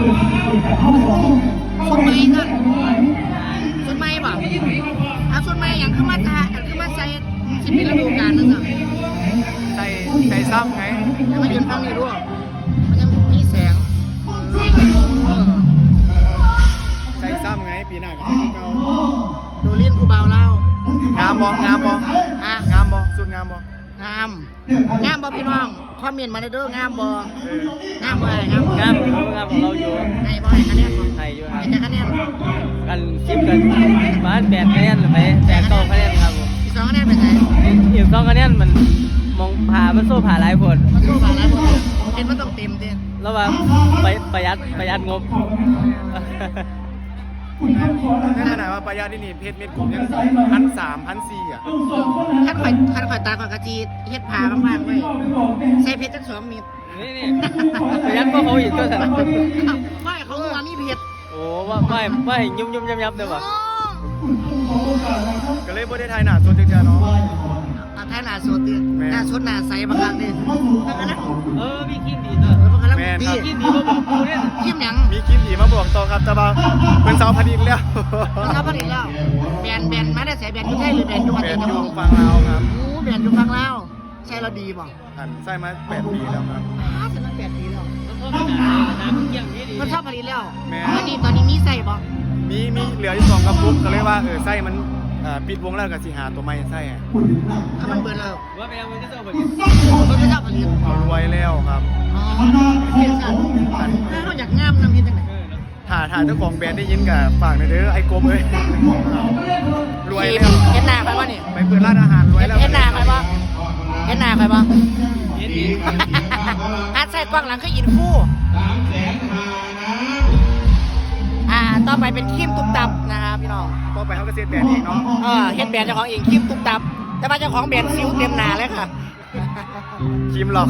สุดไม้กันสุดไม้ป่ะเอาสุดไม้อย่างขึ้นมาทาขึ้นมาใส่สิบปีฤดูกาลนั่นน่ะ ใจซ้ำไง แล้วมันยืนฟังนี่ด้วยมันยังมีแสง ใจซ้ำไงปีหน้าก็ให้เรา ดูลิ้นกูเบาเล่าง ามบ่งามบ่ อ่ะ งามบ่สุดงามบ่ งามงามบ่พี่น้องคอมเมนต์มาเด้องามบ่งามบ่งามบ่ งามของเราอยู่ ให้บ่ให้คะแนนบ่ ไทยอยู่ค ให้ รับ จะคะแนน กันคลิปกันบ้าน8 คะแนนหรือไป8 คะแนนครับผม อีก2คะแนนไปไหน อีก2 คะแนนมันมองผ่ามันโซ่ผ่าหลายผล มันสู้ผ่านแล้วบ่เห็นมันต้องเต็มเด้ ระหว่างประหยัดงบ ในขณะว่าประหยัดนี่เพชรเม็ดกลุ่มยัง1,300 1,400อ่ะ คันข่อยตาข่อยกะจีเฮ็ดผ้ามากๆเว้ยใส่เพชรจัก2เม็ด นี่ประหยัดก็เขาอีกตัวสัน ไม่เขาว่ามีเพชร โอ้ว่าไม่ยุ่มยับเด้อวะ ก็เลยบ่ได้ถ่ายหน้าสดจังๆเนาะ เอาท้ายหน้าสดดิหน้าสดหน้าใสบักคักดิมันก็นะ มีคลิปดีเนอะ มันก็นะพี่ คลิปดีมาบอกกูเนี่ย คิมหยัง มีคลิปดีมาบอกต่อครับแต่ว่าเพิ่นเซาผลิตแล้ว มันชอบผลิตแล้วแบนมาได้ใส่แบนอยู่ไทยหรือแบนอยู่ประ แบ เท น ศ อยู่ เจ้าของ ฟังลาวครับ โอ้แบนอยู่ฟังลาวใช่เราดีบ่ อันใส่มา8 ปีแล้วครับ จะตั้ง8 ปีแล้ว เกี่ยงนี้ดี มันชอบผลิตแล้ว แม่ ตอนนี้มีใส่บ่ มีเหลืออยู่2กระปุกก็เลยว่าไส้มันปิดวงแล้วก็สิหาตัวใหม่ไส้อะ ถ้ามันเบิดแล้ว ว่าแมวมันก็จะแบบ มันไม่ชอบผลิต เอารวยแล้วครับ อ๋อเป็นสัตว์ถ้าเขาอยากงามนำเฮ็ดจังได๋ ถ้าเจ้าของแบรนด์ได้ยินกับฝากหน่อยเด้อไอ้กบเอ้ยรวยแล้ว เฮ็ดหน้าไปบ่นี่ ไปเปิดร้านอาหารรวยแล้ว เฮ็ดหน้าไปบ่เฮ็ดหน้าไปบ่ เย็นดี อาใส่กล้องหลังคืออินฟูต่อไปเป็นครีมตุ๊บตับนะครับพี่น้อง ต่อไปเขาก็เซ็ตแบรนด์เองเนาะ เฮ็ดแบรนด์เจ้าของเองครีมตุ๊บตับ แต่ว่าเจ้าของแบรนด์ซิวเต็มหน้าเลยค่ะ ครีมหลอก